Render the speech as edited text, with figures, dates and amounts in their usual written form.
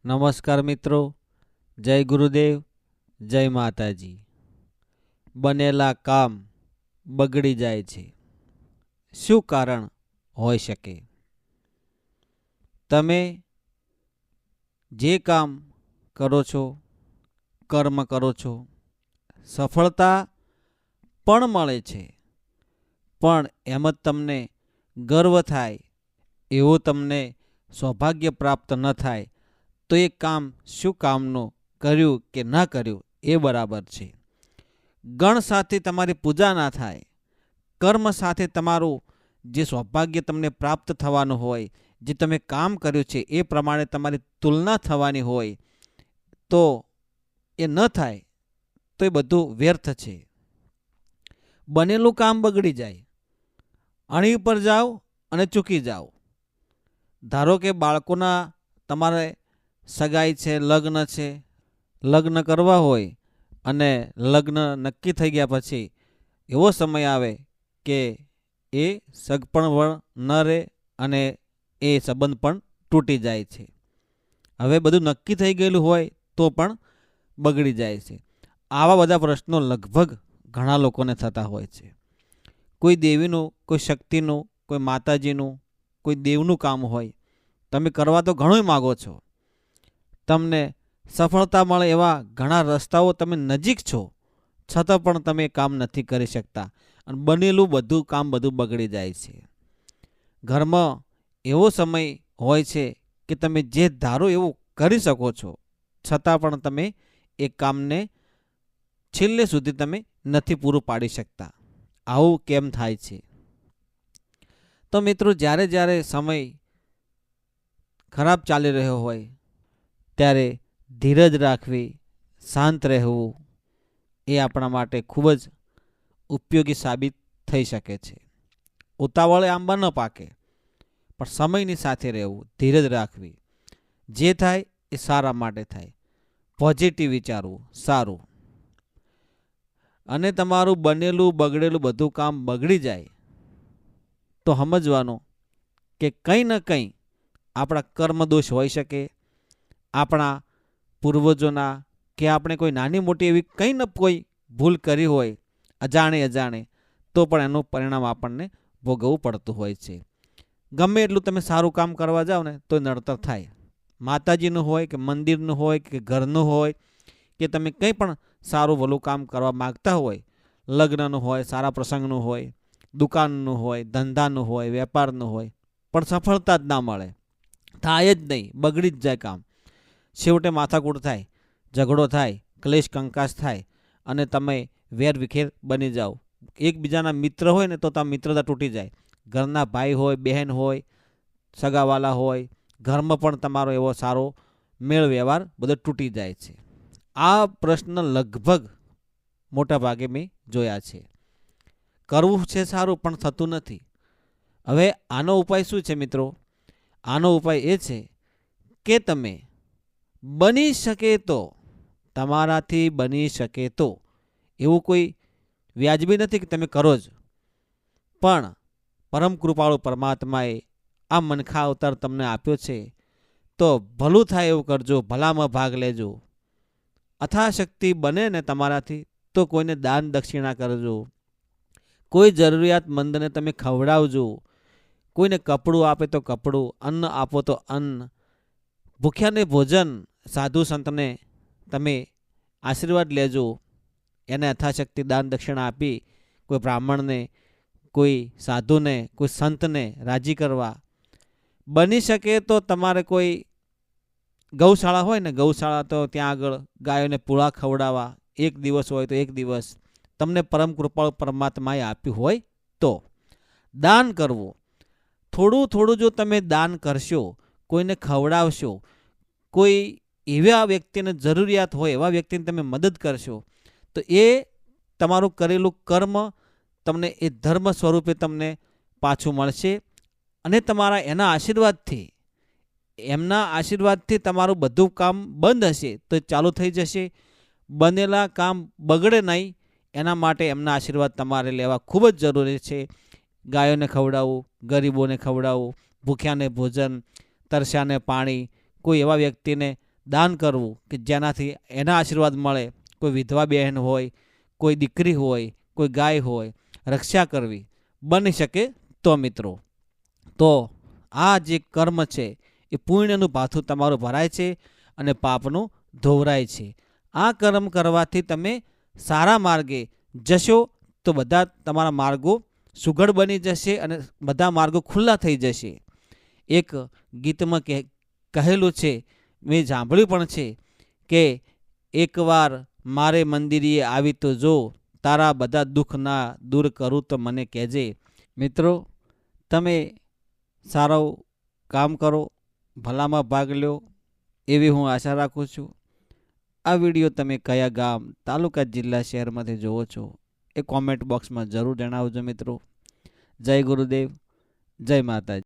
નમસ્કાર મિત્રો, જય ગુરુદેવ, જય માતાજી। બનેલા કામ બગડી જાય છે, શું કારણ હોઈ શકે? તમે જે કામ કરો છો, કર્મ કરો છો, સફળતા પણ મળે છે, પણ એમ જ તમને ગર્વ થાય, એવું તમને સૌભાગ્ય પ્રાપ્ત ન થાય તો એ કામ શું કામનું કર્યું કે ન કર્યું એ બરાબર છે। ગણ સાથે તમારી પૂજા ના થાય, કર્મ સાથે તમારું જે સૌભાગ્ય તમને પ્રાપ્ત થવાનું હોય, જે તમે કામ કર્યું છે એ પ્રમાણે તમારી તુલના થવાની હોય, તો એ ન થાય તો એ બધું વ્યર્થ છે। બનેલું કામ બગડી જાય, અણી ઉપર જાઓ અને ચૂકી જાઓ। ધારો કે બાળકોના તમારે સગાઈ છે, લગ્ન છે, લગ્ન કરવા હોય અને લગ્ન નક્કી થઈ ગયા પછી એવો સમય આવે કે એ સગપણ ન રહે અને એ સંબંધ પણ તૂટી જાય છે। હવે બધું નક્કી થઈ ગયેલું હોય તો પણ બગડી જાય છે। આવા બધા પ્રશ્નો લગભગ ઘણા લોકોને થતા હોય છે। કોઈ દેવીનું, કોઈ શક્તિનું, કોઈ માતાજીનું, કોઈ દેવનું કામ હોય, તમે કરવા તો ઘણું માગો છો, તમને સફળતા મળે એવા ઘણા રસ્તાઓ તમે નજીક છો, છતાં પણ તમે કામ નથી કરી શકતા અને બનેલું બધું કામ બધું બગડી જાય છે। ઘરમાં એવો સમય હોય છે કે તમે જે ધારો એવું કરી શકો છો, છતાં પણ તમે એ કામને છેલ્લે સુધી તમે નથી પૂરું પાડી શકતા। આવું કેમ થાય છે? તો મિત્રો, જ્યારે જ્યારે સમય ખરાબ ચાલી રહ્યો હોય ત્યારે ધીરજ રાખવી, શાંત રહેવું એ આપણા માટે ખૂબ જ ઉપયોગી સાબિત થઈ શકે છે। ઉતાવળે આંબા ન પાકે, પણ સમયની સાથે રહેવું, ધીરજ રાખવી, જે થાય એ સારા માટે થાય, પોઝિટિવ વિચારવું સારું। અને તમારું બનેલું બગડેલું બધું કામ બગડી જાય તો સમજવાનું કે કંઈ ન કંઈ આપણા કર્મ દોષ હોઈ શકે, આપણા પૂર્વજોના, કે આપણે કોઈ નાની મોટી એવી કંઈ ન કોઈ ભૂલ કરી હોય અજાણે અજાણે, તો પણ એનું પરિણામ આપણને ભોગવવું પડતું હોય છે। ગમે એટલું તમે સારું કામ કરવા જાઓ ને તો નડતર થાય, માતાજીનું હોય કે મંદિરનું હોય કે ઘરનું હોય, કે તમે કંઈ પણ સારું ભલું કામ કરવા માગતા હોય, લગ્નનું હોય, સારા પ્રસંગનું હોય, દુકાનનું હોય, ધંધાનું હોય, વેપારનું હોય, પણ સફળતા જ ના મળે, થાય જ નહીં, બગડી જ જાય કામ। છેવટે માથાકૂટ થાય, ઝઘડો થાય, ક્લેશ કંકાસ થાય અને તમે વેર વિખેર બની જાઓ। એકબીજાના મિત્ર હોય ને તો મિત્રતા તૂટી જાય, ઘરના ભાઈ હોય, બહેન હોય, સગાવાલા હોય, ઘરમાં પણ તમારો એવો સારો મેળ વ્યવહાર બધો તૂટી જાય છે। આ પ્રશ્ન લગભગ મોટા ભાગે મેં જોયા છે। કરવું છે સારું પણ થતું નથી। હવે આનો ઉપાય શું છે મિત્રો? આનો ઉપાય એ છે કે તમે બની શકે તો, તમારાથી બની શકે તો, એવું કોઈ વ્યાજબી નથી કે તમે કરો જ, પણ પરમ કૃપાળુ પરમાત્માએ આ મનખા અવતાર તમને આપ્યો છે તો ભલું થાય એવું કરજો, ભલામાં ભાગ લેજો। અથાશક્તિ બને ને તમારાથી તો કોઈને દાન દક્ષિણા કરજો, કોઈ જરૂરિયાતમંદને તમે ખવડાવજો, કોઈને કપડું આપે તો કપડું, અન્ન આપો તો અન્ન, ભૂખ્યાને ભોજન, સાધુ સંતને તમે આશીર્વાદ લેજો, એને અથાશક્તિ દાન દક્ષિણા આપી કોઈ બ્રાહ્મણને, કોઈ સાધુને, કોઈ સંતને રાજી કરવા। બની શકે તો તમારે કોઈ ગૌશાળા હોય ને, ગૌશાળા તો ત્યાં આગળ ગાયોને પૂળા ખવડાવવા, એક દિવસ હોય તો એક દિવસ, તમને પરમ કૃપાળુ પરમાત્માએ આપ્યું હોય તો દાન કરવું। થોડું થોડું જો તમે દાન કરશો, કોઈને ખવડાવશો, કોઈ એવા વ્યક્તિને જરૂરિયાત હોય એવા વ્યક્તિને તમે મદદ કરશો, તો એ તમારું કરેલું કર્મ તમને એ ધર્મ સ્વરૂપે તમને પાછું મળશે અને તમારા એના આશીર્વાદથી, એમના આશીર્વાદથી તમારું બધું કામ બંધ હશે તો ચાલુ થઈ જશે। બનેલા કામ બગડે નહીં એના માટે એમના આશીર્વાદ તમારે લેવા ખૂબ જ જરૂરી છે। ગાયોને ખવડાવવું, ગરીબોને ખવડાવવું, ભૂખ્યાને ભોજન, તરસ્યાને પાણી, કોઈ એવા વ્યક્તિને દાન કરવું કે જેનાથી એના આશીર્વાદ મળે. કોઈ વિધવા બહેન હોય, કોઈ દીકરી હોય, કોઈ ગાય હોય, રક્ષા કરવી બની શકે તો મિત્રો. તો આ જે કર્મ છે એ પુણ્યનું ભાથું તમારું ભરાય છે અને પાપનું ધોવરાય છે. આ કર્મ કરવાથી તમે સારા માર્ગે જશો તો બધા તમારા માર્ગો સુઘડ બની જશે અને બધા માર્ગો ખુલ્લા થઈ જશે. એક ગીતમાં કહેલું છે, મેં સાંભળ્યું પણ છે કે એકવાર મારે મંદિરે આવી તો જો, તારા બધા દુઃખ ના દૂર કરું તો મને કહેજે. મિત્રો, તમે સારું કામ કરો, ભલામાં ભાગ લ્યો એવી હું આશા રાખું છું. આ વિડીયો તમે કયા ગામ, તાલુકા, જિલ્લા, શહેરમાંથી જોવો છો એ કોમેન્ટ બોક્સમાં જરૂર જણાવજો મિત્રો. જય ગુરુદેવ, જય માતાજી.